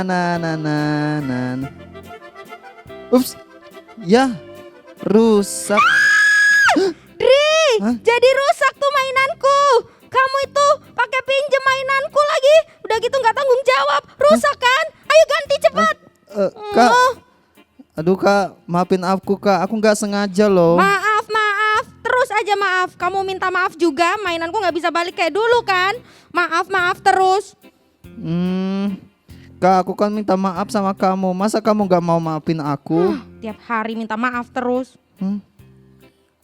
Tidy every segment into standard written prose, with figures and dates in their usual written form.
na. Ups, ya rusak. Dri, Hah? jadi rusak tuh mainanku. Kamu itu pakai pinjem mainanku lagi. Udah gitu nggak tanggung jawab. Rusak kan? Ayo ganti cepat. Kak, aduh kak, maafin aku kak, aku nggak sengaja loh. Maaf. Terus aja maaf. Kamu minta maaf juga. Mainanku nggak bisa balik kayak dulu kan? Maaf terus. Kak, aku kan minta maaf sama kamu. Masa kamu nggak mau maafin aku? Tiap hari minta maaf terus.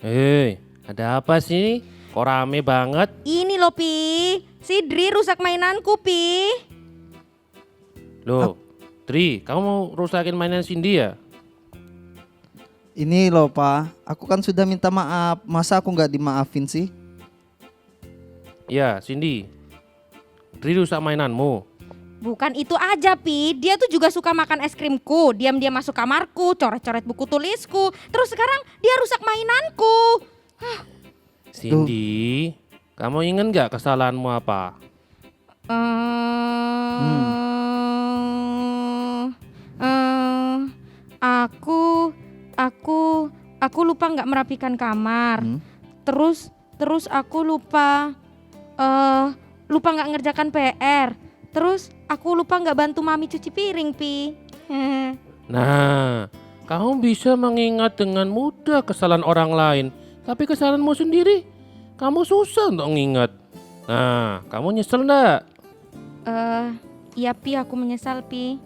Hei, ada apa sih? Kok rame banget? Ini loh Pi, si Dri rusak mainanku Pi. Loh, Tri, kamu mau rusakin mainan Cindy ya? Ini loh Pak, aku kan sudah minta maaf. Masa aku nggak dimaafin sih? Ya, Cindy. Tri rusak mainanmu. Bukan itu aja Pi, dia tuh juga suka makan es krimku. Diam-diam masuk kamarku, coret-coret buku tulisku. Terus sekarang dia rusak mainanku. Cindy, kamu ingat nggak kesalahanmu apa? Aku lupa nggak merapikan kamar. Terus aku lupa nggak ngerjakan PR. Terus aku lupa nggak bantu mami cuci piring Pi. Nah, kamu bisa mengingat dengan mudah kesalahan orang lain, tapi kesalahanmu sendiri, kamu susah untuk mengingat. Nah, kamu nyesel enggak? Iya Pi, aku menyesal Pi.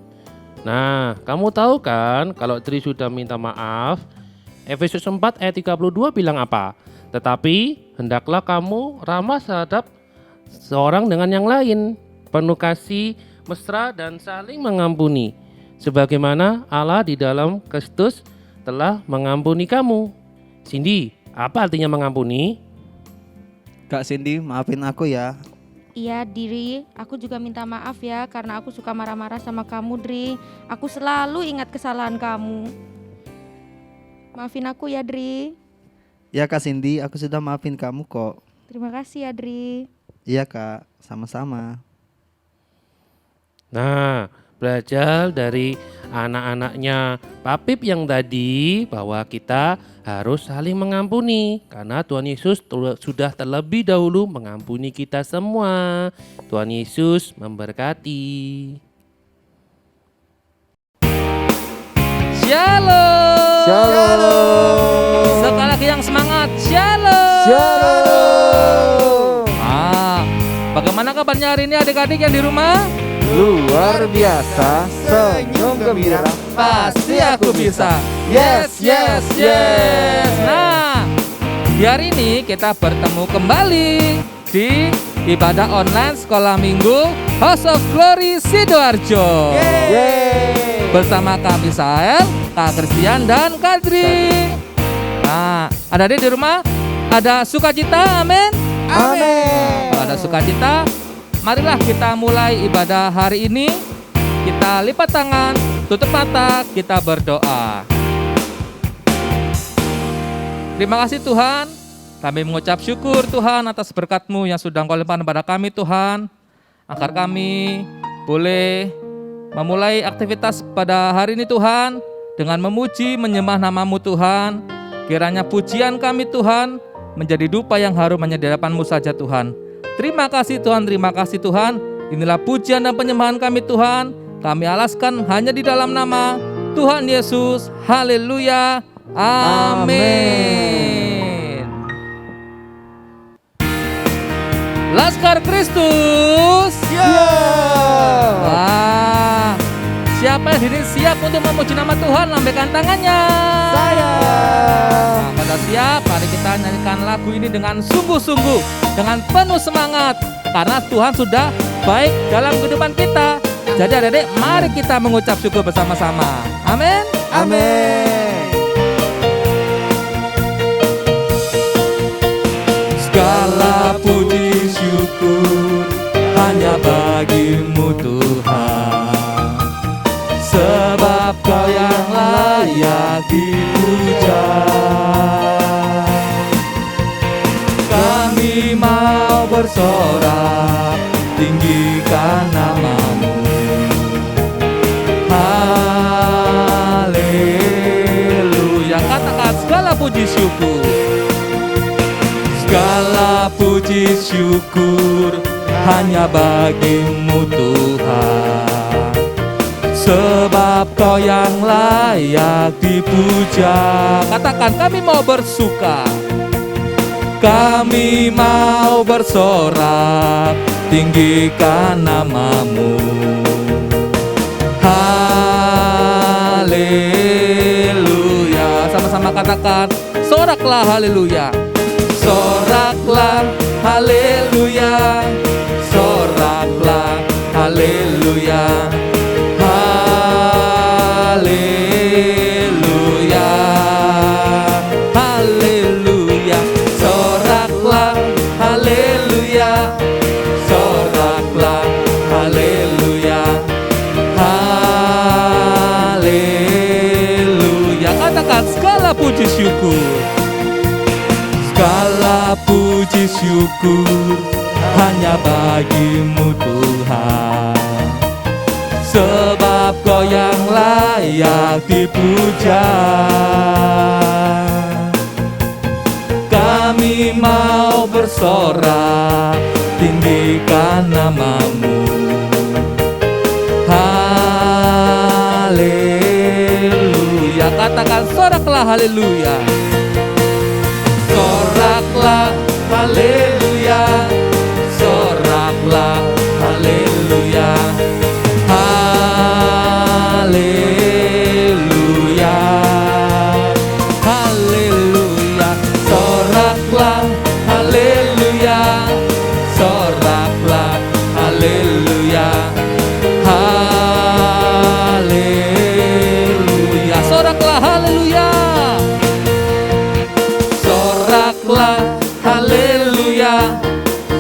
Nah, kamu tahu kan kalau Tri sudah minta maaf, Efesus 4 ayat 32 bilang apa? Tetapi hendaklah kamu ramah terhadap seorang dengan yang lain, penuh kasih, mesra dan saling mengampuni, sebagaimana Allah di dalam Kristus telah mengampuni kamu. Cindy, apa artinya mengampuni? Kak Cindy, maafin aku ya. Iya Dri, aku juga minta maaf ya karena aku suka marah-marah sama kamu Dri. Aku selalu ingat kesalahan kamu. Maafin aku ya Dri. Ya Kak Cindy, aku sudah maafin kamu kok. Terima kasih ya Dri. Iya Kak, sama-sama. Nah, belajar dari anak-anaknya Papip yang tadi bahwa kita harus saling mengampuni karena Tuhan Yesus sudah terlebih dahulu mengampuni kita semua. Tuhan Yesus memberkati. Shalom. Shalom. Sekali lagi yang semangat. Shalom. Shalom. Bagaimana kabarnya hari ini adik-adik yang di rumah? Luar biasa, senyum gembira. Pasti aku bisa. Yes. Nah, di hari ini kita bertemu kembali di ibadah online sekolah minggu House of Glory Sidoarjo. Bersama Kak Misael, Kak Christian dan Kadri. Nah, adik-adik di rumah ada sukacita, amin. Kalau ada sukacita, marilah kita mulai ibadah hari ini. Kita lipat tangan, tutup mata, kita berdoa. Terima kasih Tuhan, kami mengucap syukur Tuhan atas berkat-Mu yang sudah Engkau limpahkan kepada kami Tuhan, agar kami boleh memulai aktivitas pada hari ini Tuhan dengan memuji, menyembah nama-Mu Tuhan. Kiranya pujian kami Tuhan menjadi dupa yang harum hanya di hadapan-Mu saja Tuhan. Terima kasih Tuhan, terima kasih Tuhan. Inilah pujian dan penyembahan kami Tuhan. Kami alaskan hanya di dalam nama Tuhan Yesus. Haleluya. Amin. Laskar Kristus. Wah, siapa yang diri siap untuk memuji nama Tuhan? Lambaikan tangannya. Saya. Nah, pada siap, mari kita nyanyikan lagu ini dengan sungguh-sungguh, dengan penuh semangat, karena Tuhan sudah baik dalam kehidupan kita. Jadi adik-adik, mari kita mengucap syukur bersama-sama. Amin. Segala puji syukur hanya bagi-Mu Tuhan, sebab Kau yang layak dipuja. Kami mau bersorak, tinggikan nama-Mu, puji syukur. Segala puji syukur hanya bagimu Tuhan, sebab Kau yang layak dipuja. Katakan, kami mau bersuka, kami mau bersorak, tinggikan namamu. Haleluya. Sama-sama katakan, soraklah haleluya. Soraklah haleluya. Soraklah haleluya. Haleluya. Haleluya. Soraklah haleluya. Soraklah haleluya. Haleluya. Katakan, segala puji syukur, segala puji syukur hanya bagimu Tuhan, sebab Kau yang layak dipuja. Kami mau bersorak, tinggikan namamu. Haleluya. Katakan, soraklah haleluya. Soraklah haleluya. Soraklah haleluya. Haleluya. Haleluya. Soraklah haleluya. Soraklah haleluya. Haleluya. Soraklah haleluya. Soraklah haleluya.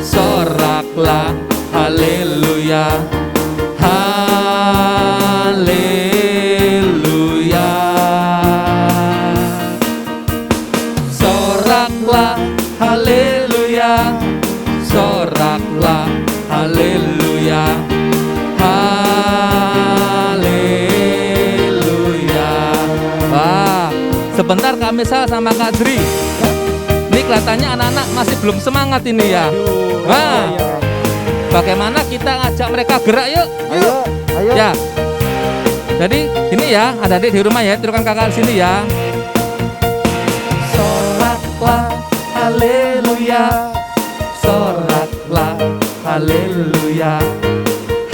Soraklah haleluya. Haleluya. Soraklah haleluya. Soraklah haleluya. Haleluya. Wah, sebentar Kak Misal sama Kak Dri. Ini kelihatannya anak-anak masih belum semangat ini ya. Wah, bagaimana kita ngajak mereka gerak yuk? Ayo. Ya. Jadi ini ya, adik-adik di rumah ya, tirukan kakak di sini ya. Soraklah haleluya. Soraklah haleluya.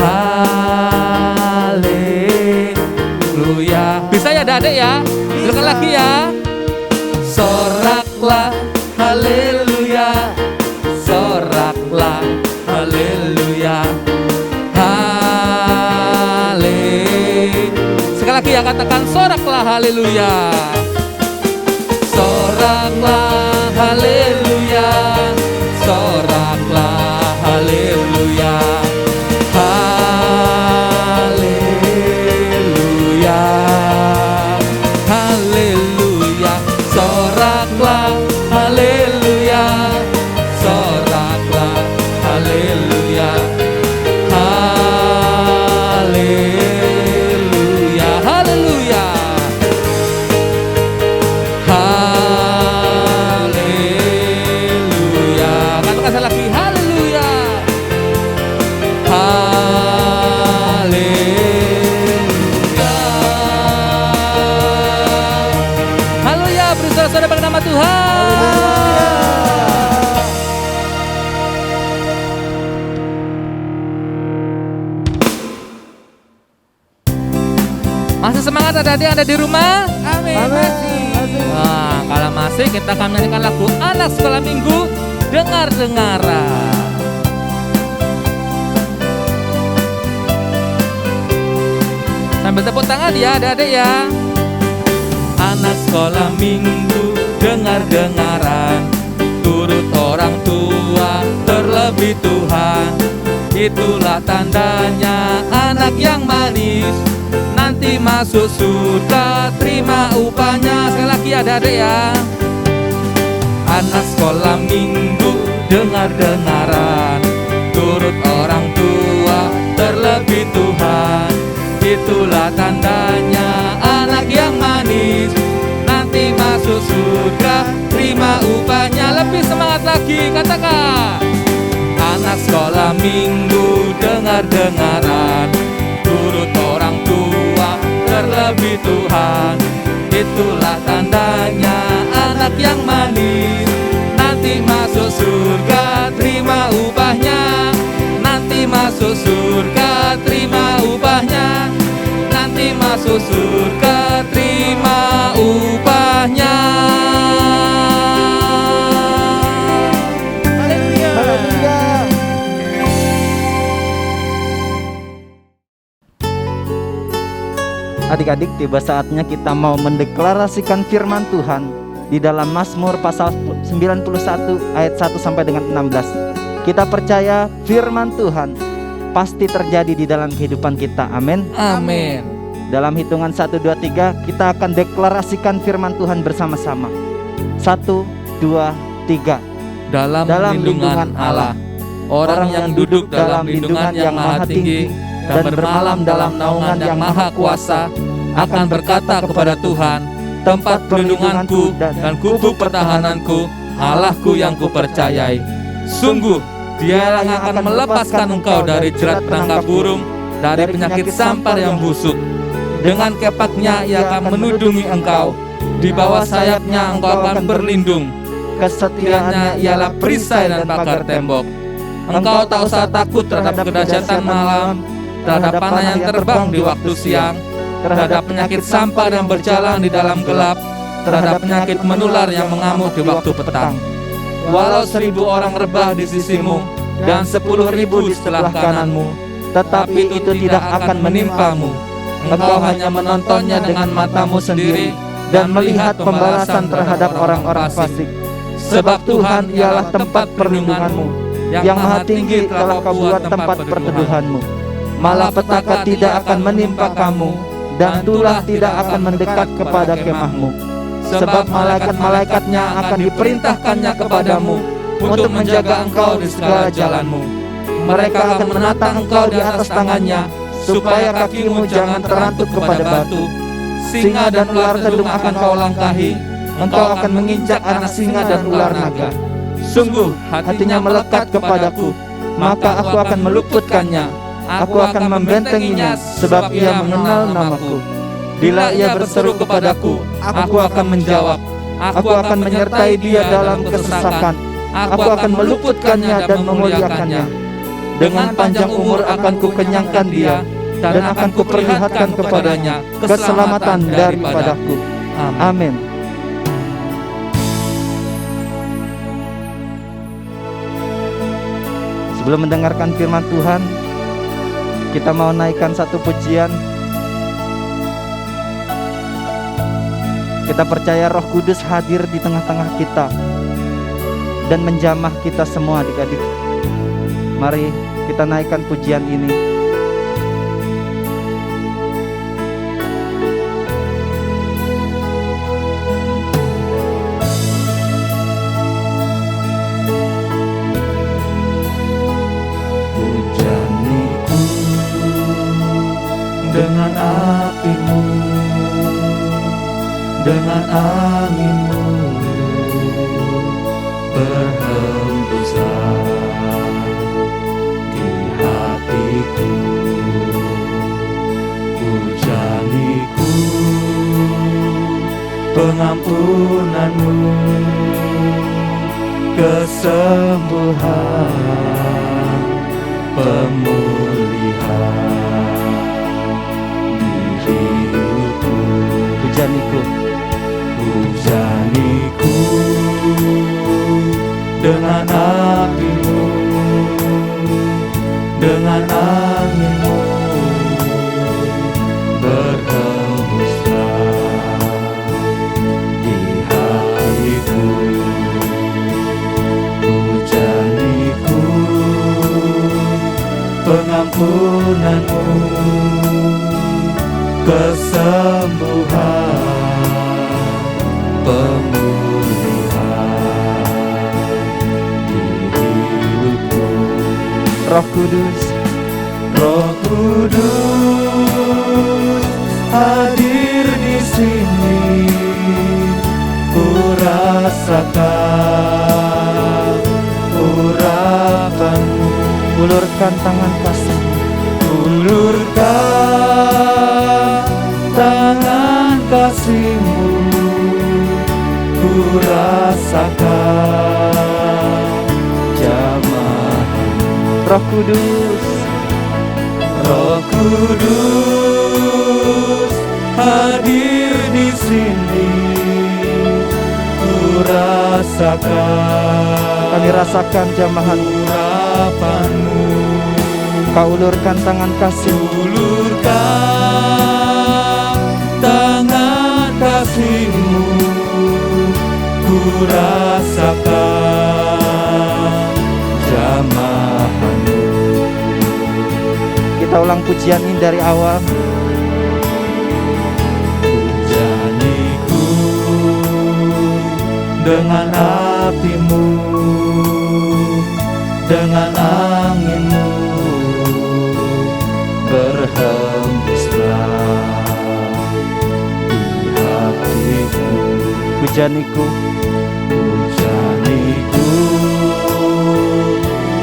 Haleluya. Bisa ya adik-adik ya? Tirukan lagi ya. Soraklah haleluya. Soraklah haleluya. Sekali lagi ya, katakan, soraklah haleluya. Soraklah haleluya. Soraklah haleluya. Haleluya. Haleluya. Soraklah haleluya. Soraklah haleluya. Haleluya. Haleluya. Haleluya. Katakan sekali lagi, haleluya. Haleluya. Haleluya. Beri sorak-sorai bagi nama Tuhan. Masih semangat adik-adik yang ada di rumah? Amin. Nah, kalau masih, kita akan menyanyikan lagu Anak Sekolah Minggu, Dengar-dengaran. Sambil tepuk tangan ya adik-adik ya. Anak sekolah minggu, dengar-dengaran, turut orang tua, terlebih Tuhan. Itulah tandanya anak yang manis, nanti masuk surga, terima upahnya. Sekali lagi adik-adik ya. Anak sekolah minggu, dengar-dengaran, turut orang tua, terlebih Tuhan. Itulah tandanya anak yang manis, nanti masuk surga, lagi, katakan. Anak sekolah minggu dengar-dengaran, turut orang tua terlebih Tuhan. Itulah tandanya anak yang manis, nanti masuk surga terima upahnya. Nanti masuk surga terima upahnya. Nanti masuk surga terima upahnya. Haleluya. Adik-adik, tiba saatnya kita mau mendeklarasikan firman Tuhan di dalam Mazmur pasal 91 ayat 1 sampai dengan 16. Kita percaya firman Tuhan pasti terjadi di dalam kehidupan kita. Amin. Amin. Dalam hitungan 1, 2, 3 kita akan deklarasikan firman Tuhan bersama-sama. 1, 2, 3. Dalam lindungan Allah, orang yang duduk dalam lindungan yang maha tinggi dan bermalam dalam naungan yang maha kuasa akan berkata kepada Tuhan, tempat perlindunganku dan kubu pertahananku, Allahku yang kupercayai. Sungguh, Dialah yang akan melepaskan engkau dari jerat penangkap burung, dari penyakit sampar yang busuk. Dengan kepaknya Ia akan menudungi engkau, di bawah sayapnya engkau akan berlindung. Kesetiaannya ialah perisai dan pagar tembok. Engkau tak usah takut terhadap kedahsyatan malam, terhadap panah yang terbang di waktu siang, terhadap penyakit sampar yang berjalan di dalam gelap, terhadap penyakit menular yang mengamuk di waktu petang. Walau 1.000 orang rebah di sisimu dan 10.000 di sebelah kananmu, tetapi itu tidak akan menimpamu. Engkau hanya menontonnya dengan matamu sendiri dan melihat pembalasan terhadap orang-orang fasik. Sebab Tuhan ialah tempat perlindunganmu, yang maha tinggi telah kau buat tempat perteduhanmu. Malapetaka tidak akan menimpa kamu, dan tulah tidak akan mendekat kepada kemahmu. Sebab malaikat-malaikatnya akan diperintahkannya kepadamu untuk menjaga engkau di segala jalanmu. Mereka akan menatang engkau di atas tangannya, supaya kakimu jangan terantuk kepada batu. Singa dan ular telung akan kau langkahi, engkau akan menginjak anak singa dan ular naga. Sungguh hatinya melekat kepadaku, maka aku akan meluputkannya. Aku akan membentenginya, sebab ia mengenal namaku. Bila ia berseru kepadaku, aku akan menjawab. Aku akan menyertai dia dalam kesesakan. Aku akan meluputkannya dan memuliakannya. Dengan panjang umur akan kukenyangkan dia, dan akan kuperlihatkan kepadanya keselamatan daripadaku. Amin. Sebelum mendengarkan firman Tuhan, kita mau naikkan satu pujian. Kita percaya Roh Kudus hadir di tengah-tengah kita dan menjamah kita semua adik-adik. Mari kita naikkan pujian ini. Hujaniku dengan apimu, dengan anginmu, berhembusan di hatiku. Hujaniku pengampunanmu, kesembuhan, pemulihan di hidupku. Hujaniku, hujaniku dengan apimu, dengan anginmu, berhembuslah di hatiku. Hujaniku pengampunanmu, kesembuhan, pemulihan di hidupku. Roh Kudus, Roh Kudus hadir di sini. Ku rasakan ulurkan tangan kasih. Ulurkan tangan kasih-Mu, ku rasakan jamah. Roh Kudus, Roh Kudus hadir di sini, ku rasakan. kami rasakan jamahan-Mu. Urapan-Mu, Kau ulurkan tangan kasih. ulurkan tangan kasih-Mu, ku rasakan jamahan-Mu. Kita ulang pujian ini dari awal. Pujaniku dengan api-Mu, dengan angin-Mu, berhembuslah di hatiku. Pujaniku, Pujaniku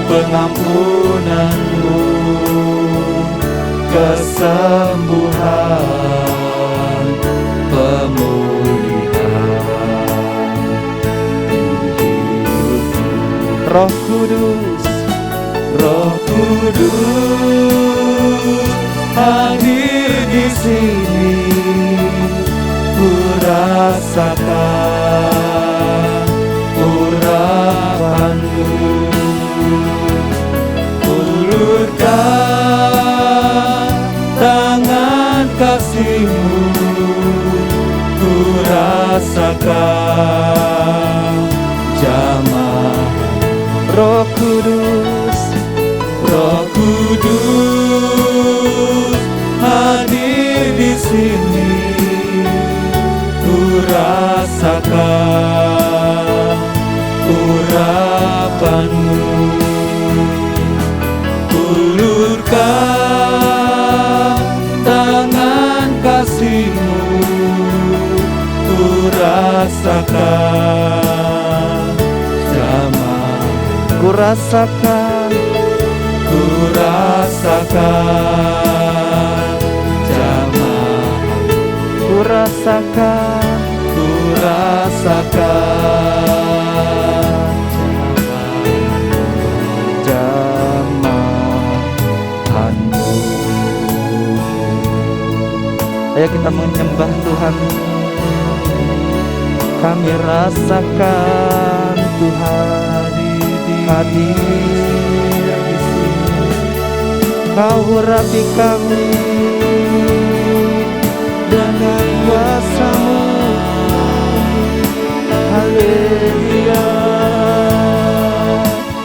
pengampunan-Mu, kesembuhan, pemulihan di hidupku. Roh Kudus, Roh Kudus hadir di sini, ku rasakan urapan-Mu. Ulurkan tangan kasih-Mu, ku rasakan jamah. Roh Kudus, Roh Kudus hadir di sini, ku rasakan urapan-Mu. Ulurkan tangan kasih-Mu, ku rasakan jamah. ku rasakan, Ku rasakan jamah, ku rasakan, ku rasakan jamahan-Mu. Ayo kita menyembah Tuhan. Kami rasakan Tuhan hadir di sini. Kau urapi kami dengan kuasa-Mu. Haleluya,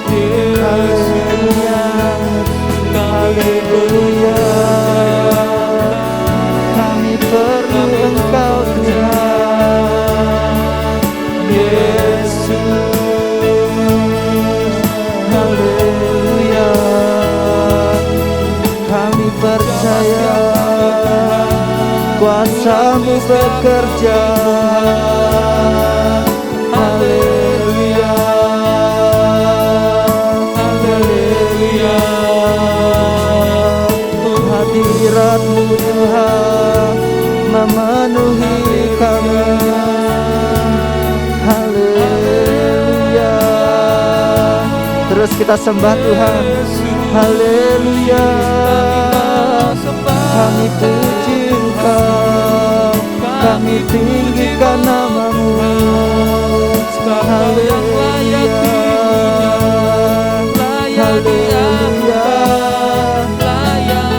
haleluya, haleluya. Kami perlu Engkau Tuhan Yesus. Haleluya, kami percaya kuasa-Mu bekerja. Haleluya, haleluya. Hadirat-Mu Tuhan memenuhi kami. Haleluya. Terus kita sembah Tuhan. Haleluya, kami puji Engkau, kami tinggikan nama-Mu. Haleluya, haleluya,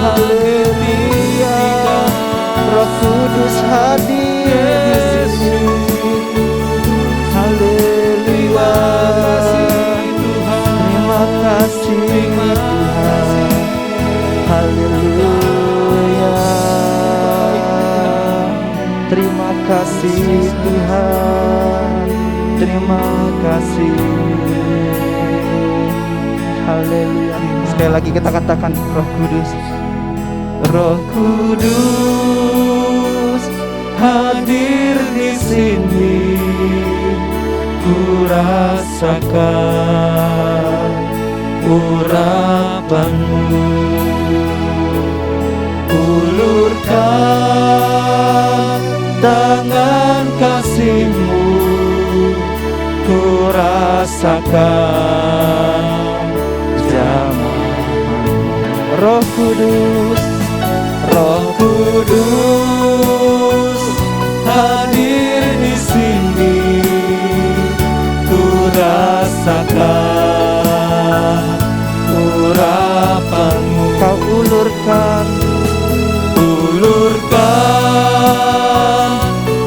haleluya. Roh Kudus hadir di sini. Haleluya, terima kasih Tuhan. Haleluya, terima kasih Tuhan, terima kasih. Haleluya. Sekali lagi kita katakan Roh Kudus. Roh Kudus hadir di sini, ku rasakan urapanmu. Ulurkan tangan kasih-Mu, ku rasakan jamahan. Roh Kudus, Roh Kudus hadir di sini, ku rasakan urapan-Mu. Kau ulurkan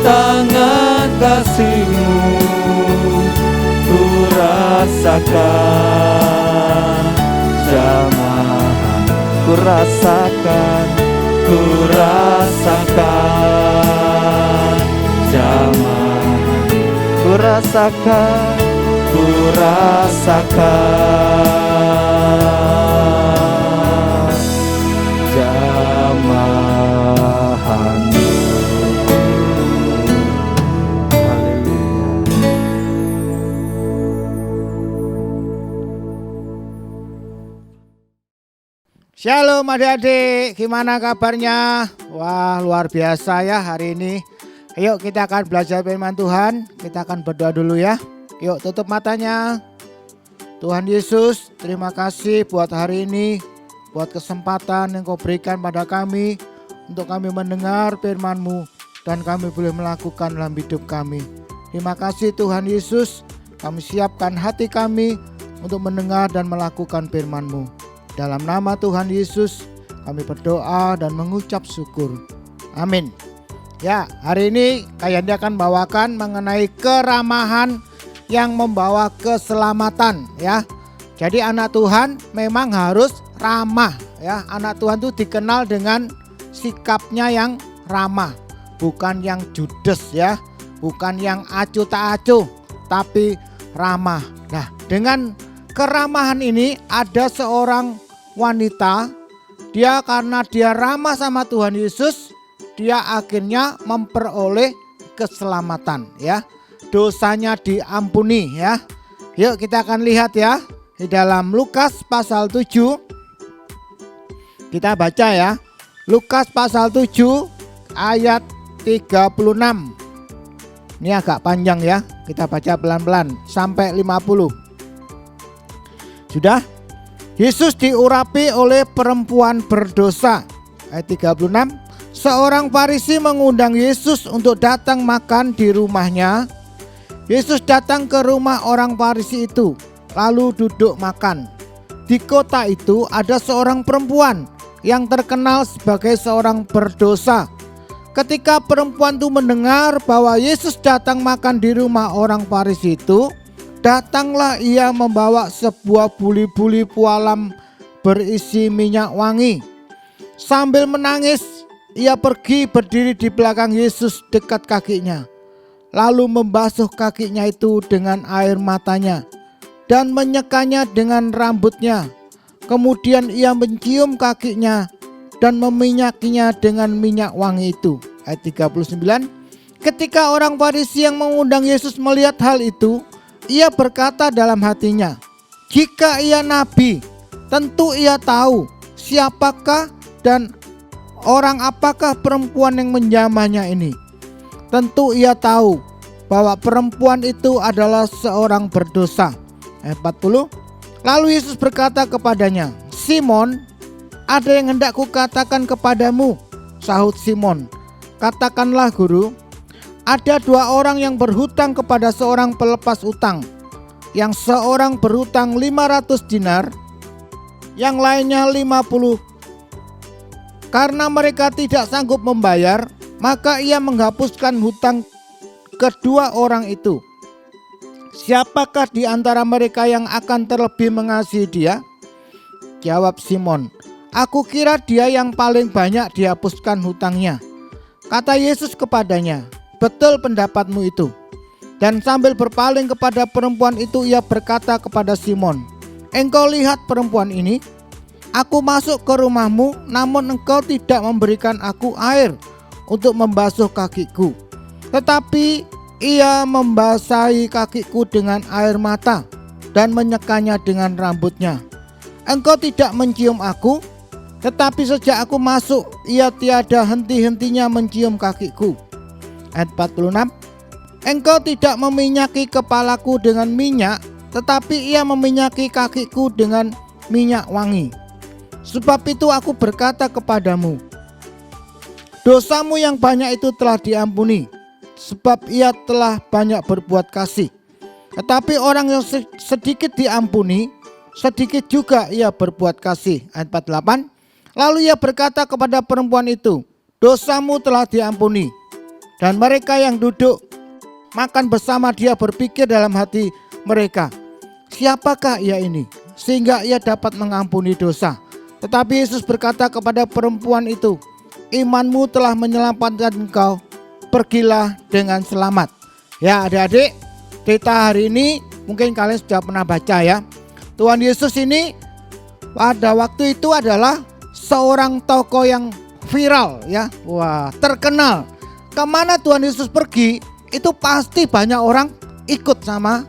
tangan kasih-Mu, ku rasakan jamahan. ku rasakan jamahan. ku rasakan Ku rasakan jamahan. Shalom adik-adik, gimana kabarnya? Wah, luar biasa ya hari ini. Ayo kita akan belajar firman Tuhan. Kita akan berdoa dulu ya. Yuk tutup matanya. Tuhan Yesus, terima kasih buat hari ini, buat kesempatan yang Kau berikan pada kami untuk kami mendengar firman-Mu dan kami boleh melakukan dalam hidup kami. Terima kasih Tuhan Yesus, kami siapkan hati kami untuk mendengar dan melakukan firman-Mu. Dalam nama Tuhan Yesus kami berdoa dan mengucap syukur. Amin. Ya, hari ini Kayandi akan bawakan mengenai keramahan yang membawa keselamatan ya. Jadi anak Tuhan memang harus ramah ya. Anak Tuhan itu dikenal dengan sikapnya yang ramah, bukan yang judes ya, bukan yang acuh tak acuh, tapi ramah. Nah, dengan keramahan ini ada seorang wanita, dia karena dia ramah sama Tuhan Yesus, dia akhirnya memperoleh keselamatan ya. Dosanya diampuni ya. Yuk kita akan lihat ya di dalam Lukas pasal 7. Kita baca ya. Lukas pasal 7 ayat 36. Ini agak panjang ya. Kita baca pelan-pelan sampai 50. Sudah? Yesus diurapi oleh perempuan berdosa. Ayat 36. Seorang Farisi mengundang Yesus untuk datang makan di rumahnya. Yesus datang ke rumah orang Farisi itu, lalu duduk makan. Di kota itu ada seorang perempuan yang terkenal sebagai seorang berdosa. Ketika perempuan itu mendengar bahwa Yesus datang makan di rumah orang Farisi itu, datanglah ia membawa sebuah buli-buli pualam berisi minyak wangi. Sambil menangis, ia pergi berdiri di belakang Yesus dekat kakinya. Lalu membasuh kakinya itu dengan air matanya dan menyekanya dengan rambutnya. Kemudian ia mencium kakinya dan meminyakinya dengan minyak wangi itu. Ayat 39. Ketika orang Farisi yang mengundang Yesus melihat hal itu, ia berkata dalam hatinya, jika ia nabi, tentu ia tahu siapakah dan orang apakah perempuan yang menjamahnya ini. Tentu ia tahu bahwa perempuan itu adalah seorang berdosa. Ayat 40. Lalu Yesus berkata kepadanya, Simon, ada yang hendak kukatakan kepadamu. Sahut Simon, katakanlah guru. Ada dua orang yang berhutang kepada seorang pelepas utang. Yang seorang berhutang 500 dinar, yang lainnya 50. Karena mereka tidak sanggup membayar, maka ia menghapuskan hutang kedua orang itu. Siapakah di antara mereka yang akan terlebih mengasihi dia? Jawab Simon, aku kira dia yang paling banyak dihapuskan hutangnya. Kata Yesus kepadanya, betul pendapatmu itu. Dan sambil berpaling kepada perempuan itu, ia berkata kepada Simon, engkau lihat perempuan ini? Aku masuk ke rumahmu, namun engkau tidak memberikan aku air untuk membasuh kakiku. Tetapi ia membasahi kakiku dengan air mata dan menyekanya dengan rambutnya. engkau tidak mencium aku, tetapi sejak aku masuk, ia tiada henti-hentinya mencium kakiku. Ayat 46, engkau tidak meminyaki kepalaku dengan minyak, tetapi ia meminyaki kakiku dengan minyak wangi. Sebab itu aku berkata kepadamu, dosamu yang banyak itu telah diampuni, sebab ia telah banyak berbuat kasih. Tetapi orang yang sedikit diampuni, sedikit juga ia berbuat kasih. Ayat 48, lalu ia berkata kepada perempuan itu, dosamu telah diampuni. Dan mereka yang duduk makan bersama dia berpikir dalam hati mereka, siapakah ia ini sehingga ia dapat mengampuni dosa? Tetapi Yesus berkata kepada perempuan itu, imanmu telah menyelamatkan engkau, pergilah dengan selamat. Ya adik-adik, cerita hari ini mungkin kalian sudah pernah baca ya. Tuhan Yesus ini pada waktu itu adalah seorang tokoh yang viral ya. Wah, terkenal. Kemana Tuhan Yesus pergi, itu pasti banyak orang ikut sama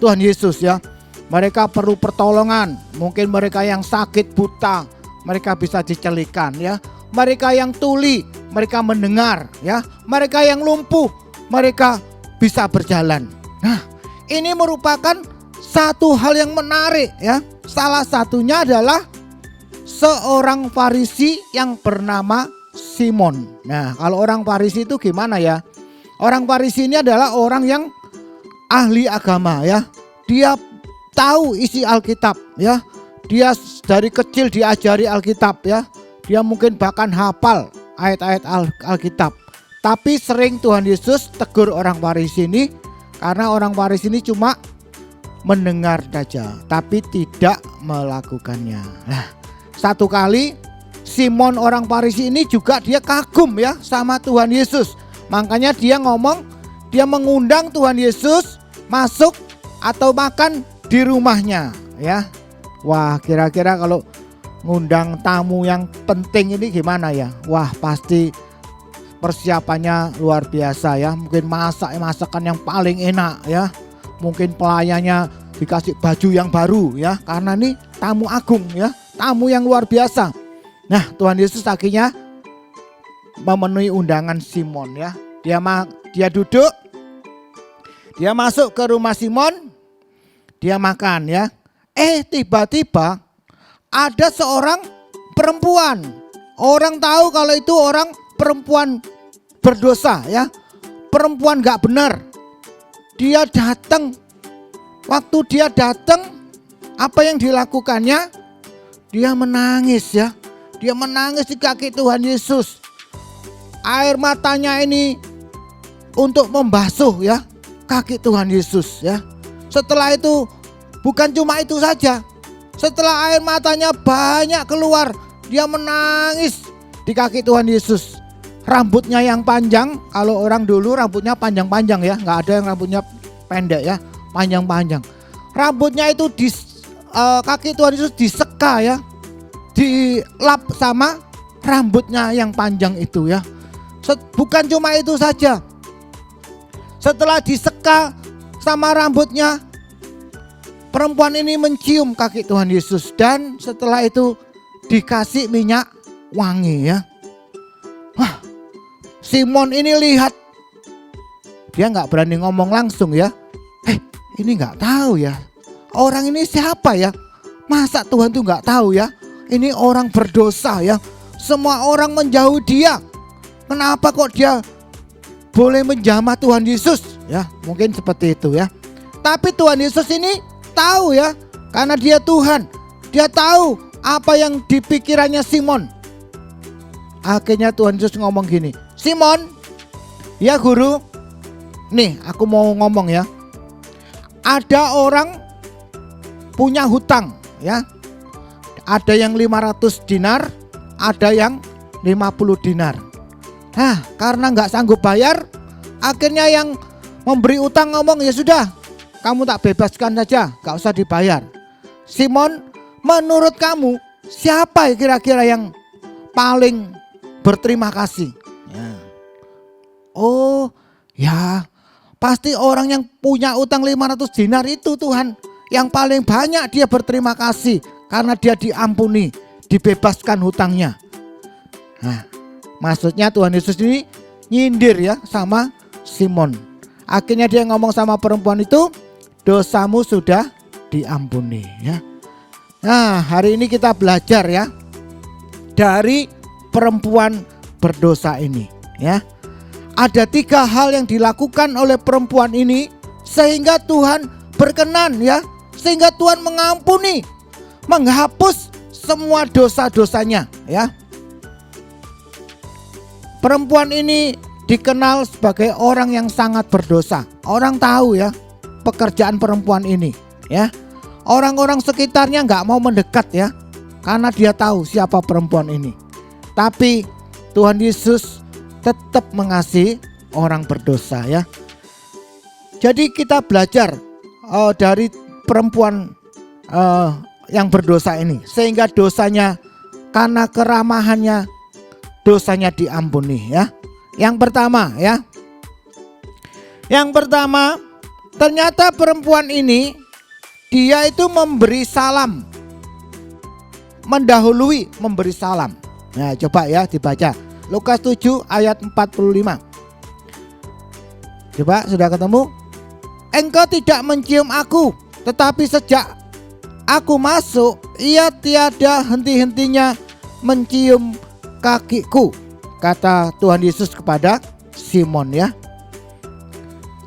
Tuhan Yesus ya. Mereka perlu pertolongan, mungkin mereka yang sakit buta, mereka bisa dicelikan ya. Mereka yang tuli, mereka mendengar ya. Mereka yang lumpuh, mereka bisa berjalan. Nah, ini merupakan satu hal yang menarik ya. Salah satunya adalah seorang Farisi yang bernama Simon. Nah, kalau orang Farisi itu gimana ya? Orang Farisi ini adalah orang yang ahli agama ya. Dia tahu isi Alkitab ya. Dia dari kecil diajari Alkitab ya. Dia mungkin bahkan hafal ayat-ayat Alkitab. Tapi sering Tuhan Yesus tegur orang Farisi ini karena orang Farisi ini cuma mendengar saja tapi tidak melakukannya. Nah, satu kali Simon orang Farisi ini juga dia kagum ya sama Tuhan Yesus. Makanya dia ngomong, dia mengundang Tuhan Yesus masuk atau makan di rumahnya ya. Wah, kira-kira kalau ngundang tamu yang penting ini gimana ya? Wah, pasti persiapannya luar biasa ya. Mungkin masakan yang paling enak ya. Mungkin pelayannya dikasih baju yang baru ya. Karena ini tamu agung ya, tamu yang luar biasa. Nah, Tuhan Yesus akhirnya memenuhi undangan Simon ya. Dia duduk, dia masuk ke rumah Simon, dia makan ya. Tiba-tiba ada seorang perempuan. Orang tahu kalau itu orang perempuan berdosa ya. Perempuan gak benar. Dia datang. Waktu dia datang, apa yang dilakukannya? Dia menangis ya. Dia menangis di kaki Tuhan Yesus. Air matanya ini untuk membasuh ya kaki Tuhan Yesus ya. Setelah itu bukan cuma itu saja. Setelah air matanya banyak keluar, dia menangis di kaki Tuhan Yesus. Rambutnya yang panjang, kalau orang dulu rambutnya panjang-panjang ya, nggak ada yang rambutnya pendek ya, panjang-panjang. Rambutnya itu di kaki Tuhan Yesus diseka ya, dilap sama rambutnya yang panjang itu ya. Bukan cuma itu saja. Setelah diseka sama rambutnya, perempuan ini mencium kaki Tuhan Yesus dan setelah itu dikasih minyak wangi ya. Wah, Simon ini lihat, dia nggak berani ngomong langsung ya. Ini nggak tahu ya, orang ini siapa ya? Masa Tuhan tuh nggak tahu ya? Ini orang berdosa ya. Semua orang menjauh dia. Kenapa kok dia boleh menjamah Tuhan Yesus? Ya, mungkin seperti itu ya. Tapi Tuhan Yesus ini tahu ya, karena dia Tuhan. Dia tahu apa yang dipikirannya Simon. Akhirnya Tuhan Yesus ngomong gini, Simon, ya guru, nih aku mau ngomong ya. Ada orang punya hutang ya. Ada yang 500 dinar, ada yang 50 dinar. Nah, karena nggak sanggup bayar, akhirnya yang memberi utang ngomong, ya sudah, kamu tak bebaskan saja, nggak usah dibayar. Simon, menurut kamu siapa kira-kira yang paling berterima kasih? Ya. Oh, ya pasti orang yang punya utang 500 dinar itu Tuhan. Yang paling banyak dia berterima kasih karena dia diampuni, dibebaskan hutangnya. Nah, maksudnya Tuhan Yesus ini nyindir ya sama Simon. Akhirnya dia ngomong sama perempuan itu, dosamu sudah diampuni ya. Nah, hari ini kita belajar ya dari perempuan berdosa ini ya. Ada 3 hal yang dilakukan oleh perempuan ini sehingga Tuhan berkenan ya, sehingga Tuhan mengampuni, menghapus semua dosa-dosanya ya. Perempuan ini dikenal sebagai orang yang sangat berdosa. Orang tahu ya pekerjaan perempuan ini ya. Orang-orang sekitarnya nggak mau mendekat ya, karena dia tahu siapa perempuan ini. Tapi Tuhan Yesus tetap mengasihi orang berdosa ya. Jadi kita belajar dari perempuan yang berdosa ini, sehingga dosanya karena keramahannya dosanya diampuni ya. Yang pertama ya. Yang pertama, ternyata perempuan ini dia itu memberi salam. Mendahului memberi salam. Nah, coba ya dibaca. Lukas 7 ayat 45. Coba, sudah ketemu? Engkau tidak mencium aku, tetapi sejak aku masuk, ia tiada henti-hentinya mencium kakiku, kata Tuhan Yesus kepada Simon ya.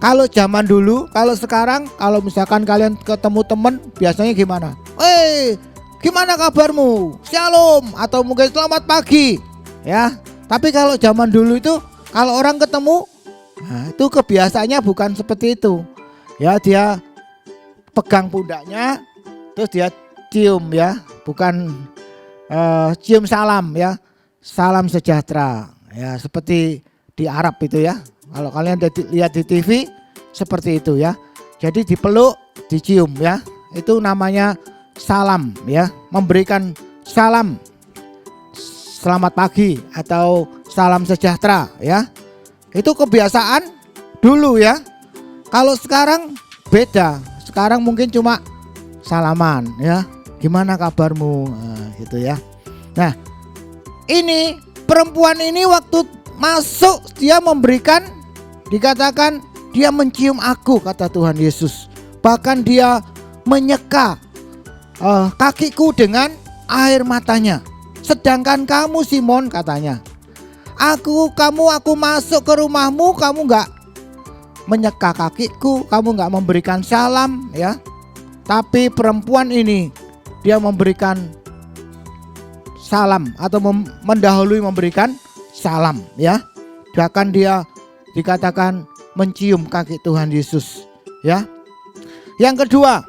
Kalau zaman dulu, kalau sekarang, kalau misalkan kalian ketemu teman, biasanya gimana? Gimana kabarmu? Shalom, atau mungkin selamat pagi ya. Tapi kalau zaman dulu itu, kalau orang ketemu, nah itu kebiasaannya bukan seperti itu ya. Dia pegang pundaknya, terus dia cium ya, bukan cium salam ya. Salam sejahtera ya, seperti di Arab itu ya. Kalau kalian lihat di TV seperti itu ya. Jadi dipeluk, dicium ya. Itu namanya salam ya, memberikan salam selamat pagi atau salam sejahtera ya. Itu kebiasaan dulu ya. Kalau sekarang beda. Sekarang mungkin cuma salaman ya. Gimana kabarmu? Nah, gitu ya. Nah, ini perempuan ini waktu masuk dia memberikan, dikatakan dia mencium aku, kata Tuhan Yesus. Bahkan dia menyeka kakiku dengan air matanya. Sedangkan kamu Simon, katanya, aku masuk ke rumahmu, kamu nggak menyeka kakiku, kamu nggak memberikan salam ya. Tapi perempuan ini dia memberikan salam atau mendahului memberikan salam ya. Bahkan dia dikatakan mencium kaki Tuhan Yesus ya. Yang kedua,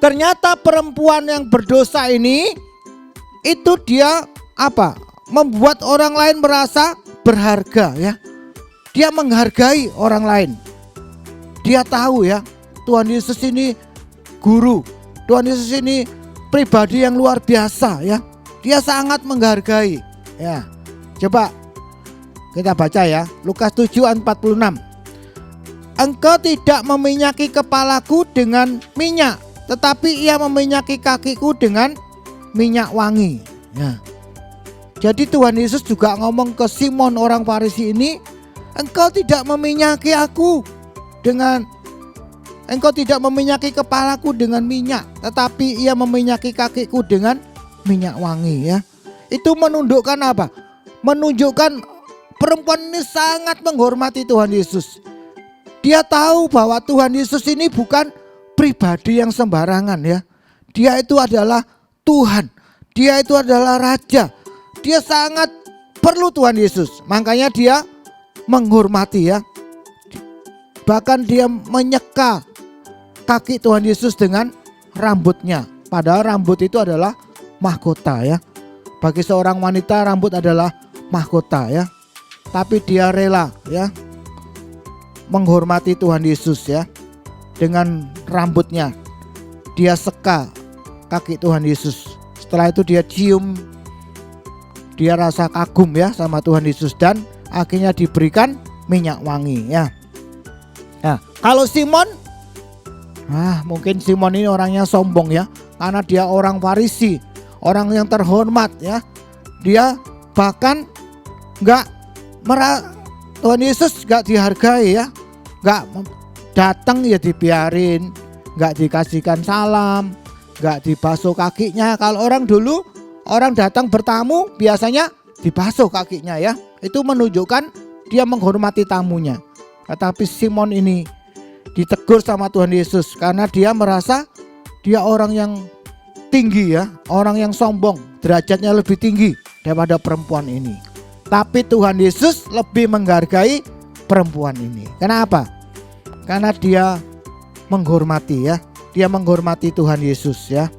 ternyata perempuan yang berdosa ini itu dia apa? Membuat orang lain merasa berharga ya. Dia menghargai orang lain. Dia tahu ya, Tuhan Yesus ini guru. Tuhan Yesus ini pribadi yang luar biasa ya. Dia sangat menghargai ya. Coba kita baca ya, Lukas 7 ayat 46. Engkau tidak meminyaki kepalaku dengan minyak, tetapi ia meminyaki kakiku dengan minyak wangi ya. Jadi Tuhan Yesus juga ngomong ke Simon orang Farisi ini, engkau tidak meminyaki aku dengan, engkau tidak meminyaki kepalaku dengan minyak, tetapi ia meminyaki kakiku dengan minyak wangi ya. Itu menunjukkan apa? Menunjukkan perempuan ini sangat menghormati Tuhan Yesus. Dia tahu bahwa Tuhan Yesus ini bukan pribadi yang sembarangan ya. Dia itu adalah Tuhan. Dia itu adalah Raja. Dia sangat perlu Tuhan Yesus. Makanya dia menghormati ya. Bahkan dia menyeka kaki Tuhan Yesus dengan rambutnya. Padahal rambut itu adalah mahkota ya. Bagi seorang wanita rambut adalah mahkota ya. Tapi dia rela ya menghormati Tuhan Yesus ya. Dengan rambutnya dia seka kaki Tuhan Yesus. Setelah itu dia cium, dia rasa kagum ya sama Tuhan Yesus, dan akhirnya diberikan minyak wangi ya. Nah, kalau Simon, mungkin Simon ini orangnya sombong ya. karena dia orang Farisi, orang yang terhormat ya. Dia bahkan Tuhan Yesus nggak dihargai ya, nggak datang ya dibiarin, nggak dikasihkan salam, nggak dibasuh kakinya. Kalau orang dulu orang datang bertamu biasanya dibasuh kakinya ya, itu menunjukkan dia menghormati tamunya. Tetapi Simon ini ditegur sama Tuhan Yesus karena dia merasa dia orang yang tinggi ya, orang yang sombong, derajatnya lebih tinggi daripada perempuan ini. Tapi Tuhan Yesus lebih menghargai perempuan ini. Kenapa? Karena dia menghormati ya, dia menghormati Tuhan Yesus ya.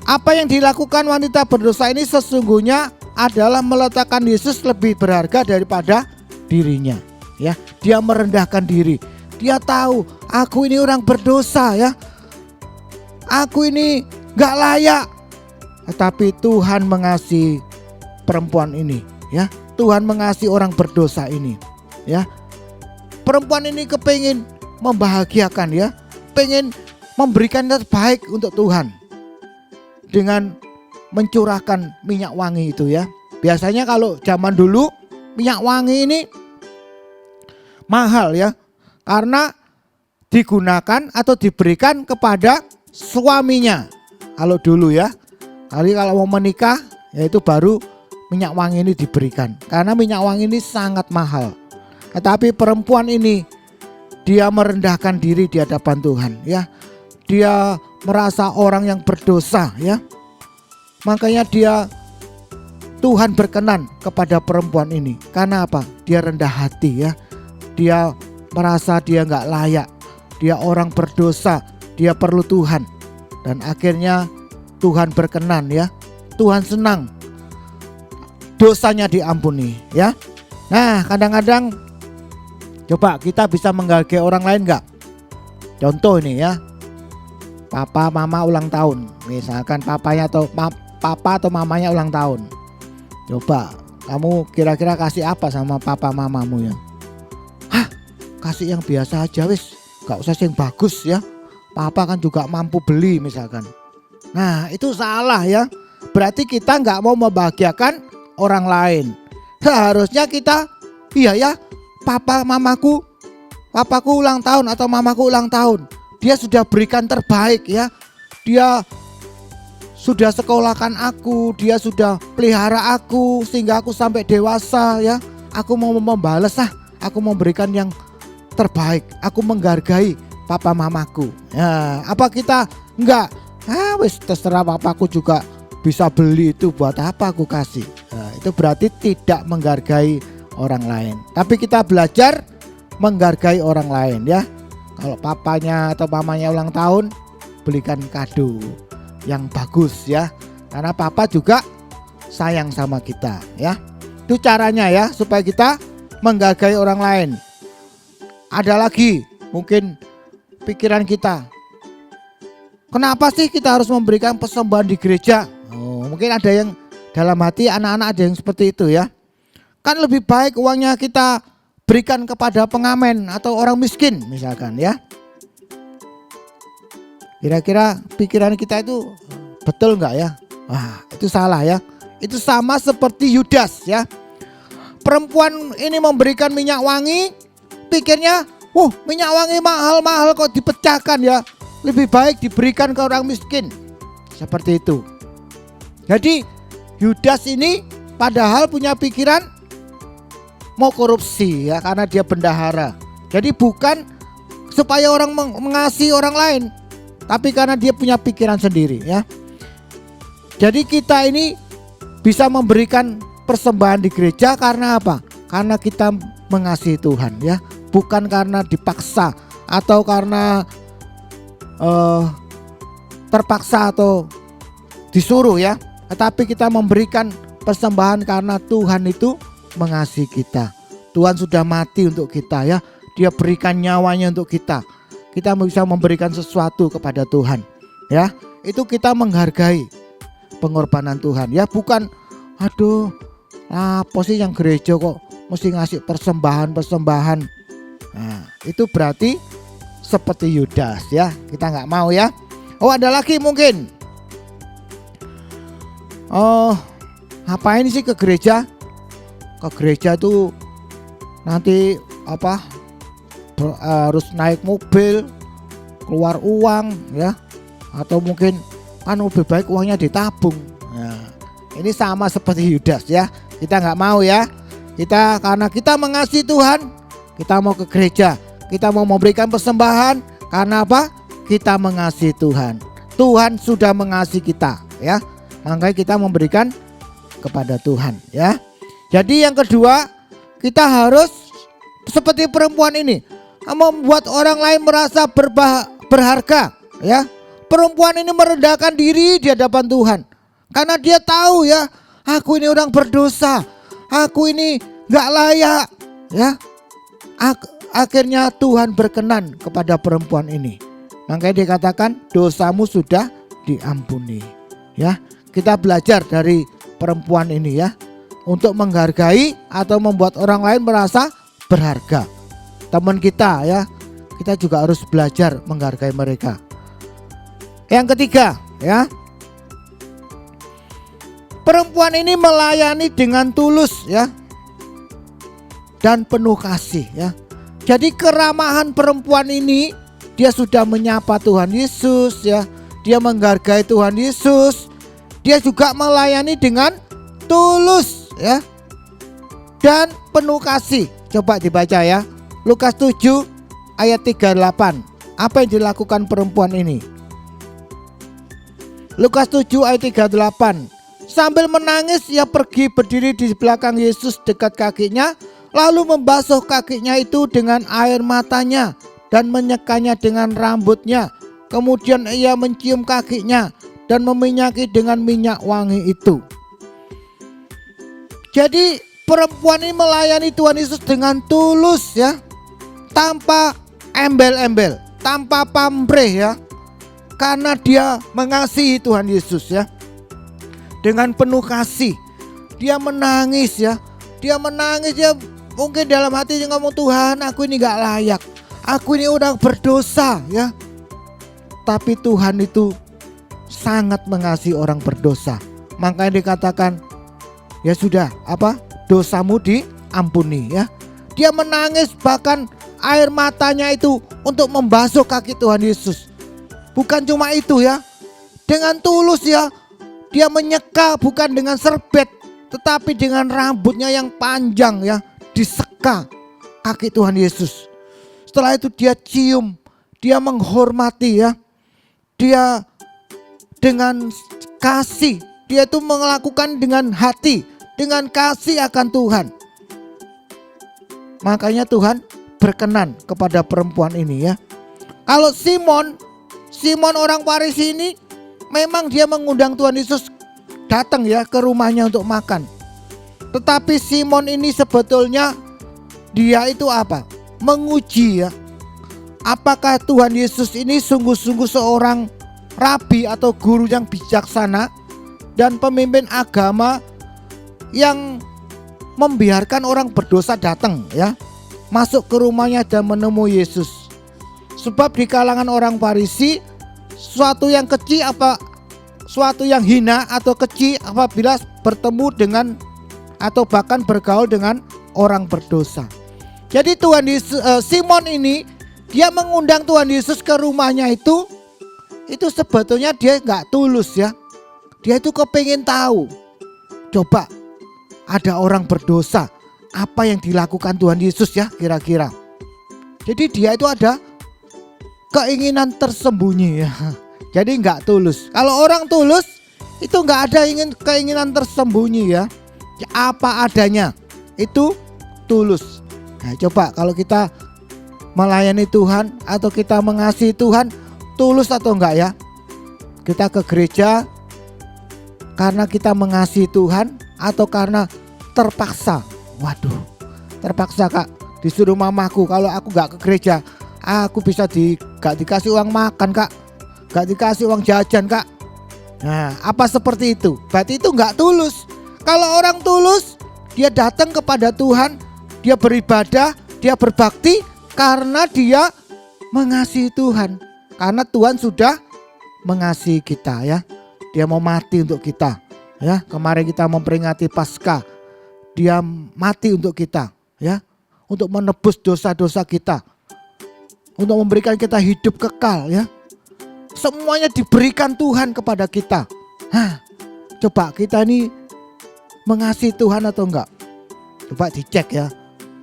Apa yang dilakukan wanita berdosa ini sesungguhnya adalah meletakkan Yesus lebih berharga daripada dirinya ya. Dia merendahkan diri. Dia tahu aku ini orang berdosa ya, aku ini gak layak. Tetapi Tuhan mengasihi perempuan ini ya. Tuhan mengasihi orang berdosa ini ya. Perempuan ini kepingin membahagiakan ya, pengen memberikan yang terbaik untuk Tuhan dengan mencurahkan minyak wangi itu ya. Biasanya kalau zaman dulu minyak wangi ini mahal ya, karena digunakan atau diberikan kepada suaminya. Kalau dulu ya, kalau mau menikah ya itu baru minyak wangi ini diberikan, karena minyak wangi ini sangat mahal. Tetapi perempuan ini dia merendahkan diri di hadapan Tuhan ya. Dia merasa orang yang berdosa ya. Makanya Tuhan berkenan kepada perempuan ini. Karena apa? Dia rendah hati ya. Dia merasa dia gak layak. Dia orang berdosa. Dia perlu Tuhan. Dan akhirnya Tuhan berkenan ya. Tuhan senang dosanya diampuni ya. Nah, kadang-kadang coba kita bisa menghargai orang lain gak? Contoh ini ya, papa mama ulang tahun. Misalkan papa atau mamanya ulang tahun. Coba kamu kira-kira kasih apa sama papa mamamu ya? Hah, kasih yang biasa aja wis, gak usah yang bagus ya. Papa kan juga mampu beli misalkan. Nah itu salah ya. Berarti kita gak mau membahagiakan orang lain. Seharusnya kita, iya ya, papaku ulang tahun atau mamaku ulang tahun, dia sudah berikan terbaik ya. Dia sudah sekolahkan aku, dia sudah pelihara aku sehingga aku sampai dewasa ya. Aku mau membalas aku memberikan yang terbaik. Aku menghargai papa mamaku. Ya, apa kita enggak? Wis terserah papaku juga bisa beli, itu buat apa aku kasih? Nah, itu berarti tidak menghargai orang lain. Tapi kita belajar menghargai orang lain ya. Kalau papanya atau mamanya ulang tahun, belikan kado yang bagus ya. Karena papa juga sayang sama kita ya. Itu caranya ya, supaya kita menghargai orang lain. Ada lagi mungkin pikiran kita, kenapa sih kita harus memberikan persembahan di gereja? Mungkin ada yang dalam hati anak-anak ada yang seperti itu ya. Kan lebih baik uangnya kita berikan kepada pengamen atau orang miskin misalkan ya. Kira-kira pikiran kita itu betul enggak ya? Wah, itu salah ya. Itu sama seperti Yudas ya. Perempuan ini memberikan minyak wangi, pikirnya, minyak wangi mahal-mahal kok dipecahkan ya. Lebih baik diberikan ke orang miskin. Seperti itu. Jadi Yudas ini padahal punya pikiran mau korupsi ya, karena dia bendahara. Jadi bukan supaya orang mengasihi orang lain, tapi karena dia punya pikiran sendiri ya. Jadi kita ini bisa memberikan persembahan di gereja karena apa? Karena kita mengasihi Tuhan ya, bukan karena dipaksa atau karena terpaksa atau disuruh ya. Tetapi kita memberikan persembahan karena Tuhan itu mengasihi kita. Tuhan sudah mati untuk kita ya. Dia berikan nyawanya untuk kita. Kita bisa memberikan sesuatu kepada Tuhan ya. Itu kita menghargai pengorbanan Tuhan ya. Bukan apa sih yang gereja kok mesti ngasih persembahan. Nah itu berarti seperti Yudas ya. Kita nggak mau ya. Ada lagi mungkin Oh, ngapain sih ke gereja? Ke gereja tuh nanti harus naik mobil, keluar uang ya, atau mungkin kan lebih baik uangnya ditabung. Nah, ini sama seperti Yudas ya. Kita nggak mau ya. Karena kita mengasihi Tuhan, kita mau ke gereja, kita mau memberikan persembahan. Karena apa? Kita mengasihi Tuhan. Tuhan sudah mengasihi kita ya. Makanya kita memberikan kepada Tuhan ya. Jadi yang kedua, kita harus seperti perempuan ini, membuat orang lain merasa berharga ya. Perempuan ini merendahkan diri di hadapan Tuhan karena dia tahu ya, aku ini orang berdosa, aku ini gak layak ya. Akhirnya Tuhan berkenan kepada perempuan ini. Makanya dikatakan dosamu sudah diampuni ya. Kita belajar dari perempuan ini ya, untuk menghargai atau membuat orang lain merasa berharga. Teman kita ya, kita juga harus belajar menghargai mereka. Yang ketiga ya, perempuan ini melayani dengan tulus ya, dan penuh kasih ya. Jadi keramahan perempuan ini, dia sudah menyapa Tuhan Yesus ya, dia menghargai Tuhan Yesus, dia juga melayani dengan tulus ya, dan penuh kasih. Coba dibaca ya, Lukas 7 ayat 38. Apa yang dilakukan perempuan ini? Lukas 7 ayat 38. Sambil menangis ia pergi berdiri di belakang Yesus dekat kakinya, lalu membasuh kakinya itu dengan air matanya dan menyekanya dengan rambutnya. Kemudian ia mencium kakinya dan meminyaki dengan minyak wangi itu. Jadi perempuan ini melayani Tuhan Yesus dengan tulus ya, tanpa embel-embel, tanpa pamrih ya, karena dia mengasihi Tuhan Yesus ya. Dengan penuh kasih dia menangis ya, mungkin dalam hati dia ngomong, Tuhan aku ini gak layak, aku ini udah berdosa ya. Tapi Tuhan itu sangat mengasihi orang berdosa. Makanya dikatakan ya sudah, dosamu diampuni ya. Dia menangis, bahkan air matanya itu untuk membasuh kaki Tuhan Yesus. Bukan cuma itu ya, dengan tulus ya, dia menyeka bukan dengan serbet, tetapi dengan rambutnya yang panjang ya, diseka kaki Tuhan Yesus. Setelah itu dia cium, dia menghormati ya, dia dengan kasih, dia itu melakukan dengan hati, dengan kasih akan Tuhan. Makanya Tuhan berkenan kepada perempuan ini ya. Kalau Simon orang Farisi ini, memang dia mengundang Tuhan Yesus datang ya ke rumahnya untuk makan. Tetapi Simon ini sebetulnya dia itu menguji ya, apakah Tuhan Yesus ini sungguh-sungguh seorang rabi atau guru yang bijaksana dan pemimpin agama yang membiarkan orang berdosa datang ya, masuk ke rumahnya dan menemui Yesus. Sebab di kalangan orang Farisi, suatu yang kecil suatu yang hina atau kecil apabila bertemu dengan atau bahkan bergaul dengan orang berdosa. Jadi Tuhan Yesus, Simon ini dia mengundang Tuhan Yesus ke rumahnya itu sebetulnya dia nggak tulus ya. Dia itu kepingin tahu, coba ada orang berdosa, apa yang dilakukan Tuhan Yesus ya kira-kira. Jadi dia itu ada keinginan tersembunyi ya. Jadi nggak tulus. Kalau orang tulus itu nggak ada keinginan tersembunyi ya. Apa adanya itu tulus. Nah, coba kalau kita melayani Tuhan atau kita mengasihi Tuhan, tulus atau enggak ya? Kita ke gereja karena kita mengasihi Tuhan atau karena terpaksa? Waduh, terpaksa Kak, disuruh mamaku kalau aku gak ke gereja, aku bisa gak dikasih uang makan Kak, gak dikasih uang jajan Kak. Nah, apa seperti itu? Berarti itu gak tulus. Kalau orang tulus, dia datang kepada Tuhan, dia beribadah, dia berbakti karena dia mengasihi Tuhan. Karena Tuhan sudah mengasihi kita ya. Dia mau mati untuk kita Ya, kemarin kita memperingati Paskah. Dia mati untuk kita, ya, untuk menebus dosa-dosa kita, untuk memberikan kita hidup kekal, ya. Semuanya diberikan Tuhan kepada kita. Coba kita ini mengasihi Tuhan atau enggak? Coba dicek ya.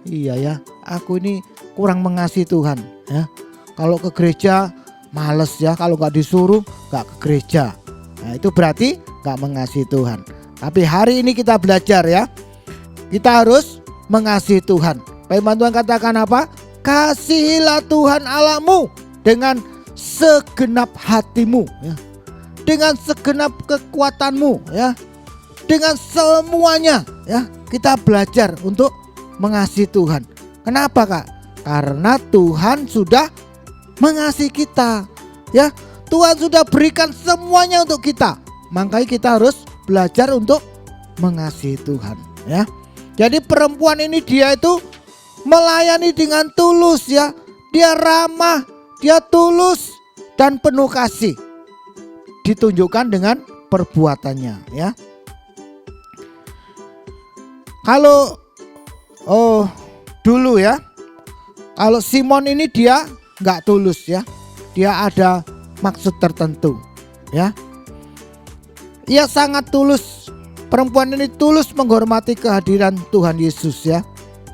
Iya ya, aku ini kurang mengasihi Tuhan, ya. Kalau ke gereja males ya, kalau enggak disuruh enggak ke gereja. Nah, itu berarti enggak mengasihi Tuhan. Tapi hari ini kita belajar ya. Kita harus mengasihi Tuhan. Firman Tuhan katakan apa? Kasihilah Tuhan Allahmu dengan segenap hatimu, ya. Dengan segenap kekuatanmu, ya. Dengan semuanya, ya. Kita belajar untuk mengasihi Tuhan. Kenapa, Kak? Karena Tuhan sudah mengasihi kita, ya. Tuhan sudah berikan semuanya untuk kita. Makanya kita harus belajar untuk mengasihi Tuhan, ya. Jadi perempuan ini dia itu melayani dengan tulus, ya. Dia ramah, dia tulus dan penuh kasih. Ditunjukkan dengan perbuatannya, ya. Kalau dulu ya, kalau Simon ini dia nggak tulus, ya. Dia ada maksud tertentu, ya. Ia sangat tulus. Perempuan ini tulus menghormati kehadiran Tuhan Yesus, ya.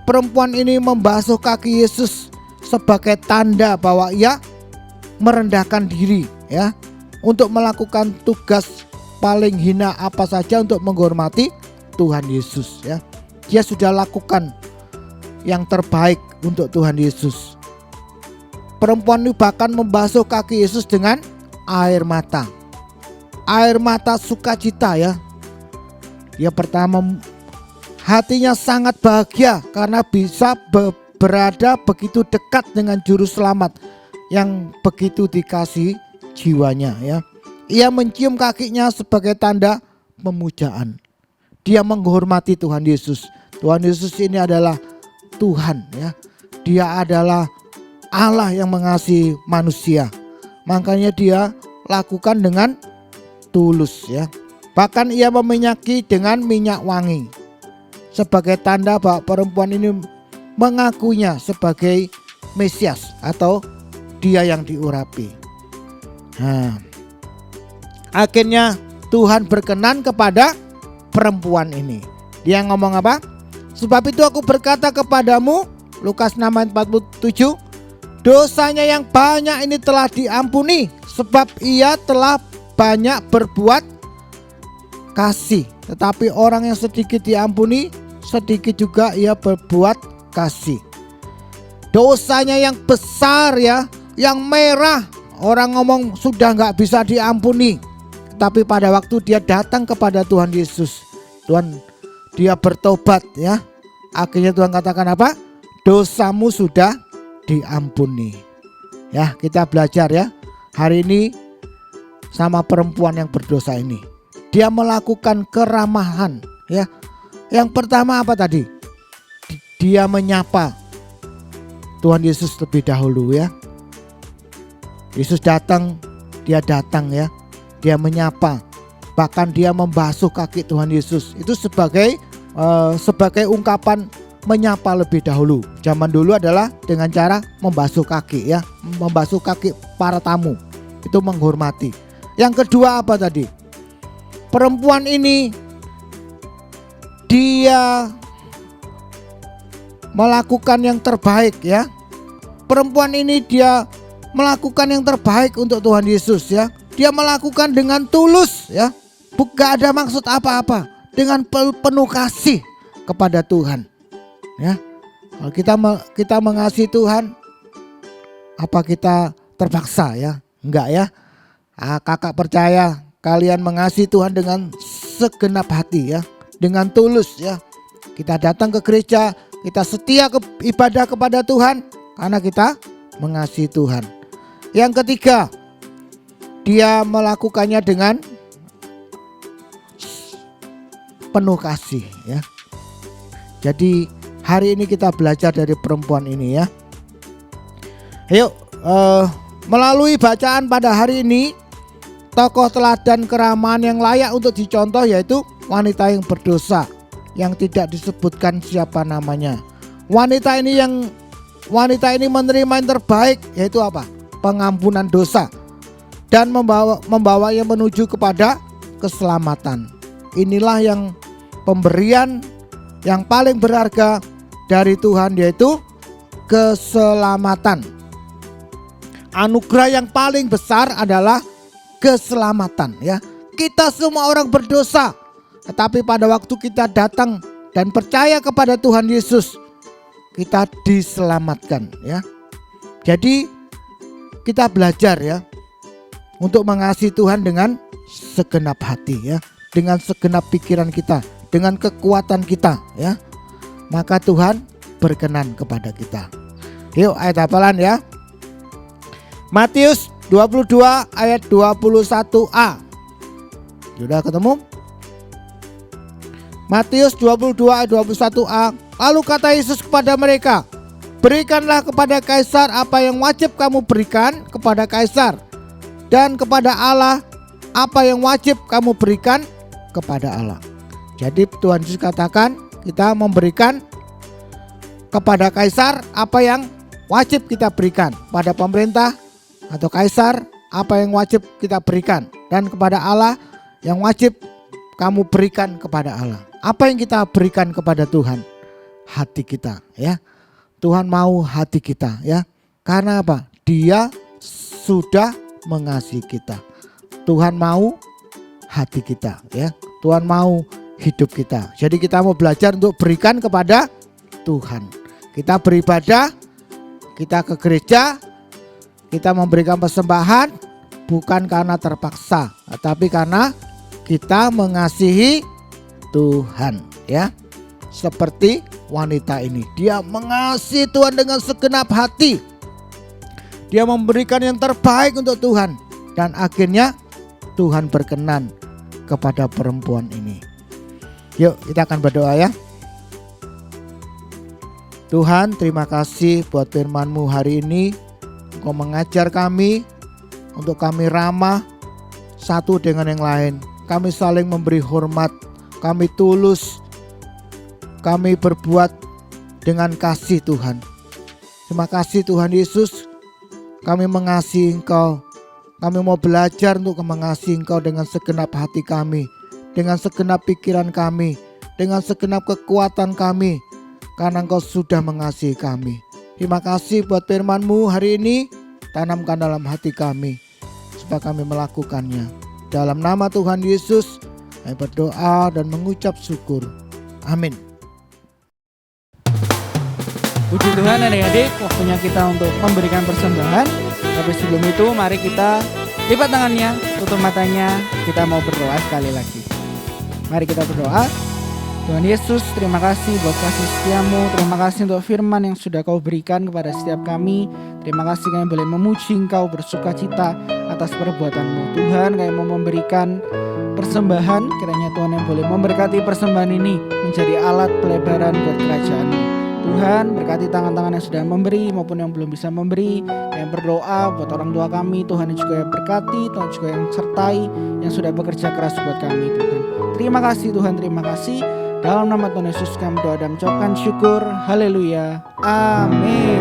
Perempuan ini membasuh kaki Yesus sebagai tanda bahwa ia merendahkan diri, ya, untuk melakukan tugas paling hina apa saja untuk menghormati Tuhan Yesus, ya. Dia sudah lakukan yang terbaik untuk Tuhan Yesus. Perempuan ini bahkan membasuh kaki Yesus dengan air mata. Air mata sukacita, ya. Dia pertama hatinya sangat bahagia karena bisa berada begitu dekat dengan juru selamat yang begitu dikasihi jiwanya, ya. Ia mencium kakinya sebagai tanda pemujaan. Dia menghormati Tuhan Yesus. Tuhan Yesus ini adalah Tuhan, ya. Dia adalah Allah yang mengasihi manusia. Makanya dia lakukan dengan tulus, ya. Bahkan ia meminyaki dengan minyak wangi sebagai tanda bahwa perempuan ini mengakuinya sebagai Mesias atau dia yang diurapi. Nah, akhirnya Tuhan berkenan kepada perempuan ini. Dia ngomong apa? Sebab itu aku berkata kepadamu, Lukas 6 ayat 47, dosanya yang banyak ini telah diampuni sebab ia telah banyak berbuat kasih. Tetapi orang yang sedikit diampuni, sedikit juga ia berbuat kasih. Dosanya yang besar, ya, yang merah, orang ngomong sudah nggak bisa diampuni. Tapi pada waktu dia datang kepada Tuhan Yesus, dia bertobat, ya. Akhirnya Tuhan katakan apa? Dosamu sudah diampuni. Ya, kita belajar ya hari ini sama perempuan yang berdosa ini. Dia melakukan keramahan, ya. Yang pertama apa tadi? Dia menyapa Tuhan Yesus lebih dahulu, ya. Yesus datang, dia datang, ya. Dia menyapa, bahkan dia membasuh kaki Tuhan Yesus. Itu sebagai ungkapan menyapa lebih dahulu. Zaman dulu adalah dengan cara membasuh kaki, ya, membasuh kaki para tamu. Itu menghormati. Yang kedua apa tadi? Perempuan ini dia melakukan yang terbaik, ya. Perempuan ini dia melakukan yang terbaik untuk Tuhan Yesus, ya. Dia melakukan dengan tulus, ya. Bukan ada maksud apa-apa, dengan penuh kasih kepada Tuhan, ya. Kalau kita mengasihi Tuhan, apa kita terpaksa, ya? Enggak, ya. Kakak percaya kalian mengasihi Tuhan dengan segenap hati, ya, dengan tulus, ya. Kita datang ke gereja, kita setia ibadah kepada Tuhan karena kita mengasihi Tuhan. Yang ketiga, dia melakukannya dengan penuh kasih, ya. Jadi hari ini kita belajar dari perempuan ini, ya. Yuk, melalui bacaan pada hari ini tokoh teladan keramahan yang layak untuk dicontoh yaitu wanita yang berdosa yang tidak disebutkan siapa namanya. Wanita ini menerima yang terbaik yaitu apa? Pengampunan dosa dan membawanya menuju kepada keselamatan. Inilah yang pemberian yang paling berharga dari Tuhan yaitu keselamatan. Anugerah yang paling besar adalah keselamatan ya. Kita semua orang berdosa, tetapi pada waktu kita datang dan percaya kepada Tuhan Yesus, kita diselamatkan ya. Jadi kita belajar ya untuk mengasihi Tuhan dengan segenap hati ya, dengan segenap pikiran kita, dengan kekuatan kita ya. Maka Tuhan berkenan kepada kita. Yuk ayat hafalan ya. Matius 22 ayat 21a. Sudah ketemu? Matius 22 ayat 21a. Lalu kata Yesus kepada mereka, berikanlah kepada Kaisar apa yang wajib kamu berikan kepada Kaisar, dan kepada Allah apa yang wajib kamu berikan kepada Allah. Jadi Tuhan Yesus katakan kita memberikan kepada Kaisar apa yang wajib kita berikan, pada pemerintah atau Kaisar apa yang wajib kita berikan, dan kepada Allah yang wajib kamu berikan kepada Allah. Apa yang kita berikan kepada Tuhan? Hati kita ya. Tuhan mau hati kita ya. Karena apa? Dia sudah mengasihi kita. Tuhan mau hati kita ya. Tuhan mau hidup kita. Jadi kita mau belajar untuk berikan kepada Tuhan. Kita beribadah, kita ke gereja, kita memberikan persembahan bukan karena terpaksa, tetapi karena kita mengasihi Tuhan ya. Seperti wanita ini, dia mengasihi Tuhan dengan segenap hati. Dia memberikan yang terbaik untuk Tuhan, dan akhirnya Tuhan berkenan kepada perempuan ini. Yuk kita akan berdoa ya. Tuhan, terima kasih buat firman-Mu hari ini. Engkau mengajar kami untuk kami ramah satu dengan yang lain. Kami saling memberi hormat, kami tulus, kami berbuat dengan kasih Tuhan. Terima kasih Tuhan Yesus, kami mengasihi Engkau. Kami mau belajar untuk mengasihi Engkau dengan segenap hati kami, dengan segenap pikiran kami, dengan segenap kekuatan kami, karena Engkau sudah mengasihi kami. Terima kasih buat firman-Mu hari ini, tanamkan dalam hati kami supaya kami melakukannya. Dalam nama Tuhan Yesus kami berdoa dan mengucap syukur. Amin. Puji Tuhan adik-adik, waktunya kita untuk memberikan persembahan. Tapi sebelum itu mari kita lipat tangannya, tutup matanya, kita mau berdoa sekali lagi. Mari kita berdoa. Tuhan Yesus, terima kasih buat kasih setia-Mu, terima kasih untuk firman yang sudah Kau berikan kepada setiap kami. Terima kasih kami boleh memuji Engkau, bersuka cita atas perbuatan-Mu. Tuhan, kami mau memberikan persembahan, kiranya Tuhan yang boleh memberkati persembahan ini menjadi alat pelebaran buat kerajaan-Mu. Tuhan, berkati tangan-tangan yang sudah memberi maupun yang belum bisa memberi. Yang berdoa buat orang tua kami, Tuhan yang juga yang berkati, Tuhan juga yang sertai, yang sudah bekerja keras buat kami Tuhan. Terima kasih Tuhan, terima kasih. Dalam nama Tuhan Yesus kami berdoa dan mengucapkan syukur. Haleluya. Amin.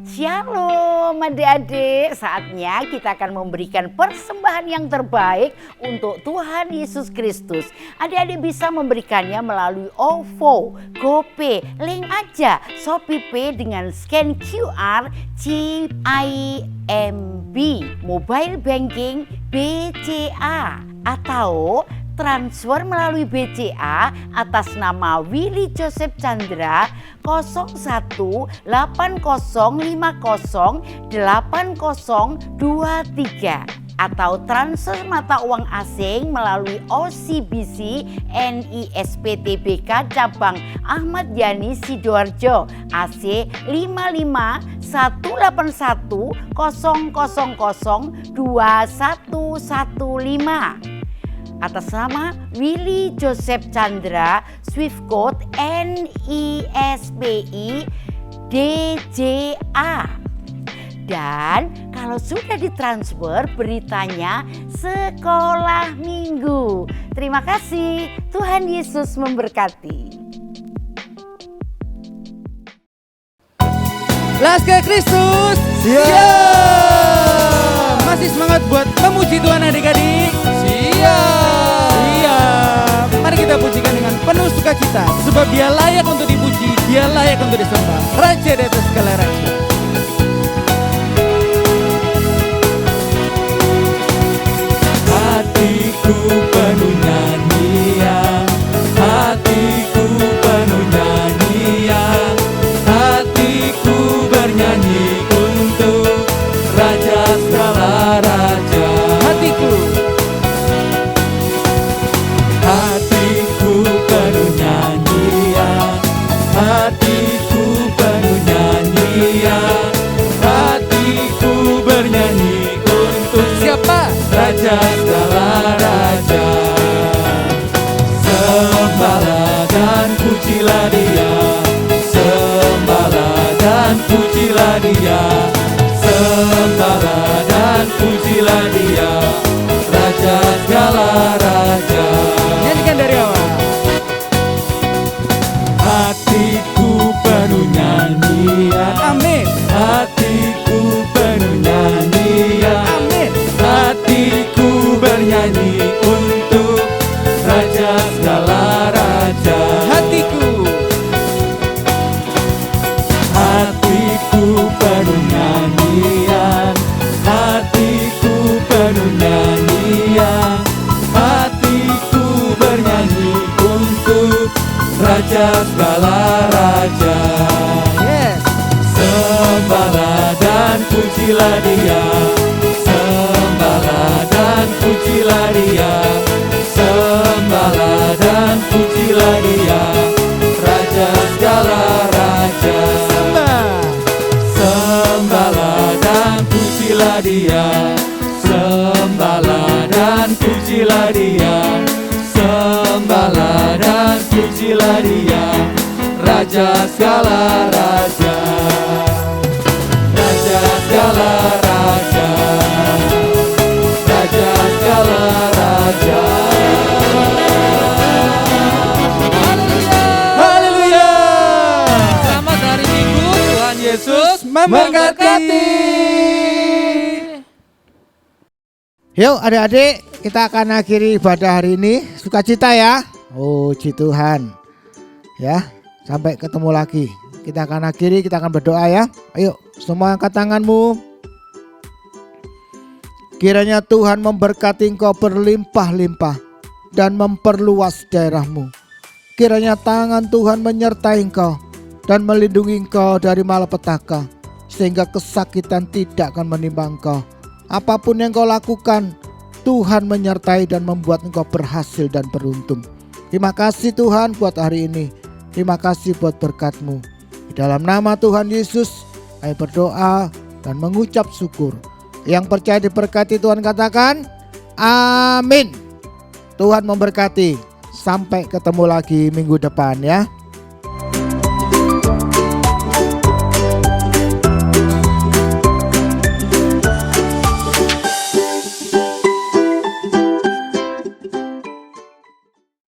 Shalom adik-adik, saatnya kita akan memberikan persembahan yang terbaik untuk Tuhan Yesus Kristus. Adik-adik bisa memberikannya melalui OVO, GoPay, link aja ShopeePay dengan scan QR CIMB, mobile banking BCA, atau transfer melalui BCA atas nama Willy Joseph Chandra 0180508023, atau transfer mata uang asing melalui OCBC NISP-TBK cabang Ahmad Yani Sidoarjo AC 551800002115 atas nama Willy Joseph Chandra, Swift Code NISPI DJA. Dan kalau sudah ditransfer, beritanya sekolah minggu. Terima kasih, Tuhan Yesus memberkati. Laskar Kristus. Siap. Masih semangat buat memuji Tuhan adik-adik? Siap. Mari kita pujikan dengan penuh sukacita, sebab Dia layak untuk dipuji, Dia layak untuk disembah. Raja di atas segala raja. Hatiku penuh nyanyian, hatiku penuh nyanyian, hatiku bernyanyi untuk Raja segala raja. Hatiku penuh nyanyian, hatiku penuh nyanyian, hatiku bernyanyi untuk siapa? Raja segala raja. Sembahlah dan pujilah Dia, sembahlah dan pujilah Dia, sembahlah dan pujilah Dia, Raja segala raja. Nyanyikan dari awal. Hatiku penuh nyanyian, Amin. hatiku penuh nyanyian, Amin. hatiku bernyanyi untuk Raja segala raja. Hatiku penuh nyanyian, hatiku penuh nyanyian, hatiku bernyanyi untuk Raja segala raja. Yes. Sembahlah dan pujilah Dia, sembahlah dan pujilah Dia, sembahlah dan pujilah Dia, Raja segala raja. Sembahlah dan pujilah Dia, sembahlah dan pujilah Dia, sembahlah dan pujilah Dia, Raja segala raja. Raja segala raja, Raja segala raja. Haleluya. Selamat hari Minggu, Tuhan Yesus Memberkati. Yuk adik-adik, kita akan akhiri ibadah hari ini. Sukacita ya. Oh puji Tuhan. Ya, sampai ketemu lagi. Kita akan akhiri, kita akan berdoa ya. Ayo semua angkat tanganmu. Kiranya Tuhan memberkati engkau berlimpah-limpah dan memperluas daerahmu. Kiranya tangan Tuhan menyertai engkau dan melindungi engkau dari malapetaka, sehingga kesakitan tidak akan menimpa engkau. Apapun yang kau lakukan, Tuhan menyertai dan membuat engkau berhasil dan beruntung. Terima kasih Tuhan buat hari ini. Terima kasih buat berkat-Mu. Di dalam nama Tuhan Yesus, kami berdoa dan mengucap syukur. Yang percaya diberkati Tuhan katakan, amin. Tuhan memberkati. Sampai ketemu lagi minggu depan ya.